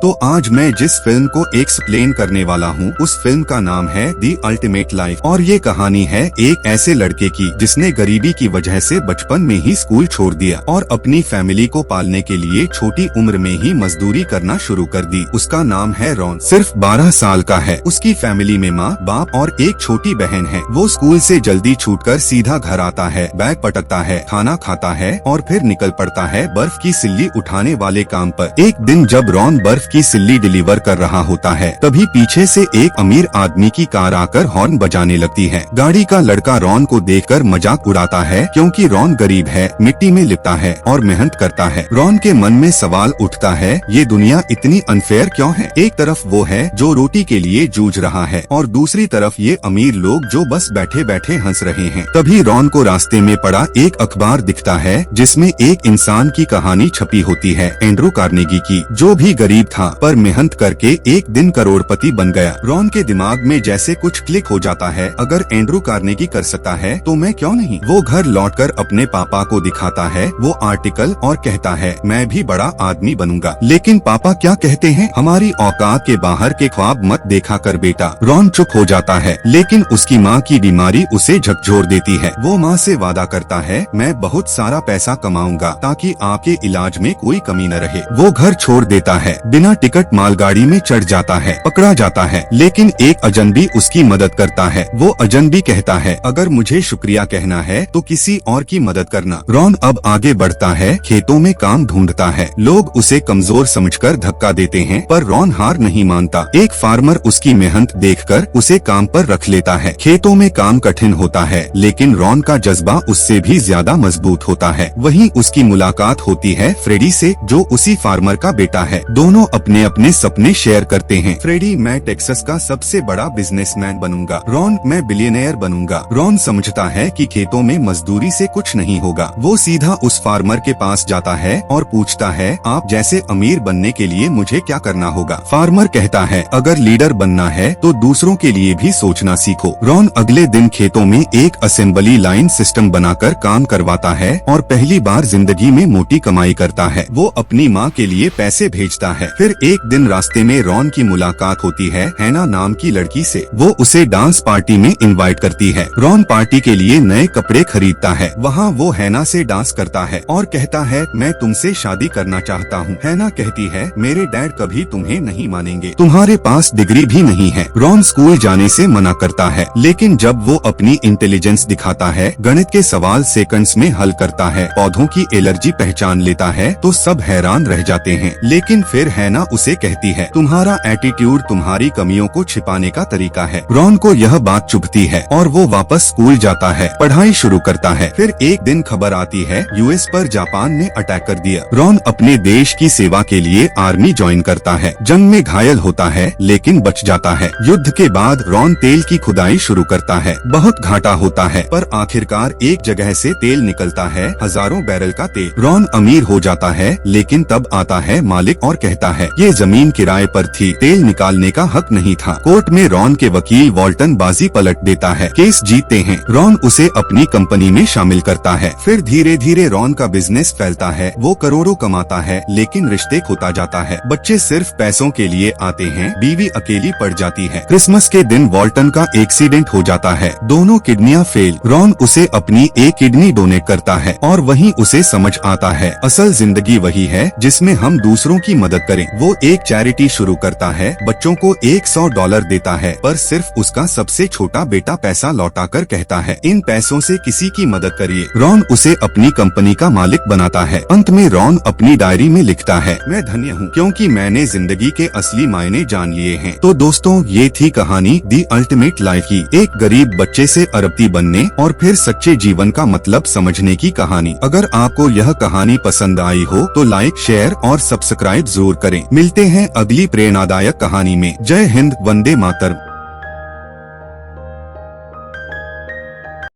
तो आज मैं जिस फिल्म को एक्सप्लेन करने वाला हूँ उस फिल्म का नाम है दी अल्टीमेट लाइफ। और ये कहानी है एक ऐसे लड़के की जिसने गरीबी की वजह से बचपन में ही स्कूल छोड़ दिया और अपनी फैमिली को पालने के लिए छोटी उम्र में ही मजदूरी करना शुरू कर दी। उसका नाम है रॉन, सिर्फ 12 साल का है। उसकी फैमिली में माँ, बाप और एक छोटी बहन है। वो स्कूल से जल्दी छूटकर सीधा घर आता है, बैग पटकता है, खाना खाता है और फिर निकल पड़ता है बर्फ की सिल्ली उठाने वाले काम पर। एक दिन जब रॉन बर्फ की सिल्ली डिलीवर कर रहा होता है तभी पीछे से एक अमीर आदमी की कार आकर हॉर्न बजाने लगती है। गाड़ी का लड़का रॉन को देखकर मजाक उड़ाता है क्योंकि रॉन गरीब है, मिट्टी में लिपटा है और मेहनत करता है। रॉन के मन में सवाल उठता है, ये दुनिया इतनी अनफेयर क्यों है? एक तरफ वो है जो रोटी के लिए जूझ रहा है और दूसरी तरफ ये अमीर लोग जो बस बैठे बैठे हंस रहे हैं। तभी रॉन को रास्ते में पड़ा एक अखबार दिखता है जिसमें एक इंसान की कहानी छपी होती है, एंड्रू कार्नेगी की, जो भी गरीब था पर मेहनत करके एक दिन करोड़पति बन गया। रॉन के दिमाग में जैसे कुछ क्लिक हो जाता है, अगर एंड्रू कार्नेगी कर सकता है तो मैं क्यों नहीं। वो घर लौटकर अपने पापा को दिखाता है वो आर्टिकल और कहता है मैं भी बड़ा आदमी बनूंगा। लेकिन पापा क्या कहते हैं, हमारी औकात के बाहर के ख्वाब मत देखा कर बेटा। रॉन चुप हो जाता है लेकिन उसकी माँ की बीमारी उसे झकझोर देती है। वो माँ से वादा करता है मैं बहुत सारा पैसा कमाऊंगा ताकि आपके इलाज में कोई कमी न रहे। वो घर छोड़ देता है, बिना टिकट मालगाड़ी में चढ़ जाता है, पकड़ा जाता है। लेकिन एक अजनबी उसकी मदद करता है। वो अजनबी कहता है अगर मुझे शुक्रिया कहना है तो किसी और की मदद करना। रॉन अब आगे बढ़ता है, खेतों में काम ढूंढता है। लोग उसे कमजोर समझकर धक्का देते हैं पर रॉन हार नहीं मानता। एक फार्मर उसकी मेहनत देखकर उसे काम पर रख लेता है। खेतों में काम कठिन होता है लेकिन रॉन का जज्बा उससे भी ज्यादा मजबूत होता है। वहीं उसकी मुलाकात होती है फ्रेडी से, जो उसी फार्मर का बेटा है। दोनों अपने अपने सपने शेयर करते हैं। फ्रेडी मैं टेक्सास का सबसे बड़ा बिजनेसमैन बनूंगा, रॉन मैं बिलियनेयर बनूंगा। रॉन समझता है कि खेतों में मजदूरी से कुछ नहीं होगा। वो सीधा उस फार्मर के पास जाता है और पूछता है आप जैसे अमीर बनने के लिए मुझे क्या करना होगा? फार्मर कहता है अगर लीडर बनना है तो दूसरों के लिए भी सोचना सीखो। रॉन अगले दिन खेतों में एक असेंबली लाइन सिस्टम बनाकर काम करवाता है और पहली बार जिंदगी में मोटी कमाई करता है। वो अपनी माँ के लिए पैसे भेजता है। फिर एक दिन रास्ते में रॉन की मुलाकात होती है हैना नाम की लड़की से। वो उसे डांस पार्टी में इनवाइट करती है। रॉन पार्टी के लिए नए कपड़े खरीदता है। वहाँ वो हैना से डांस करता है और कहता है मैं तुमसे शादी करना चाहता हूँ। हैना कहती है मेरे डैड कभी तुम्हें नहीं मानेंगे, तुम्हारे पास डिग्री भी नहीं है। रॉन स्कूल जाने से मना करता है लेकिन जब वो अपनी इंटेलिजेंस दिखाता है, गणित के सवाल सेकंड्स में हल करता है, पौधों की एलर्जी पहचान लेता है तो सब हैरान रह जाते हैं। लेकिन फिर हैना उसे कहती है तुम्हारा एटीट्यूड तुम्हारी कमियों को छिपाने का तरीका है। रॉन को यह बात चुभती है और वो वापस स्कूल जाता है, पढ़ाई शुरू करता है। फिर एक दिन खबर आती है यूएस पर जापान ने अटैक कर दिया। रॉन अपने देश की सेवा के लिए आर्मी ज्वाइन करता है। जंग में घायल होता है लेकिन बच जाता है। युद्ध के बाद रॉन तेल की खुदाई शुरू करता है। बहुत घाटा होता है पर आखिरकार एक जगह से तेल निकलता है, हजारों बैरल का तेल। रॉन अमीर हो जाता है लेकिन तब आता है मालिक और कहता है ये जमीन किराए पर थी, तेल निकालने का हक नहीं था। कोर्ट में रॉन के वकील वॉल्टन बाजी पलट देता है, केस जीतते हैं। रॉन उसे अपनी कंपनी में शामिल करता है। फिर धीरे धीरे रॉन का बिजनेस फैलता है। वो करोड़ों कमाता है लेकिन रिश्ते खोता जाता है। बच्चे सिर्फ पैसों के लिए आते हैं, बीवी अकेली पड़ जाती है। क्रिसमस के दिन वॉल्टन का एक्सीडेंट हो जाता है, दोनों किडनियां फेल। रॉन उसे अपनी एक किडनी डोनेट करता है और वहीं उसे समझ आता है असल जिंदगी वही है जिसमें हम दूसरों की मदद करें। वो एक चैरिटी शुरू करता है, बच्चों को $100 देता है पर सिर्फ उसका सबसे छोटा बेटा पैसा लौटाकर कहता है इन पैसों से किसी की मदद करिए। रॉन उसे अपनी कंपनी का मालिक बनाता है। अंत में रॉन अपनी डायरी में लिखता है मैं धन्य हूँ क्योंकि मैंने जिंदगी के असली मायने जान लिए हैं। तो दोस्तों ये थी कहानी दी अल्टीमेट लाइफ की, एक गरीब बच्चे से अरबपति बनने और फिर सच्चे जीवन का मतलब समझने की कहानी। अगर आपको यह कहानी पसंद आई हो तो लाइक, शेयर और सब्सक्राइब जरूर करें। मिलते हैं अगली प्रेरणादायक कहानी में। जय हिंद, वंदे मातरम।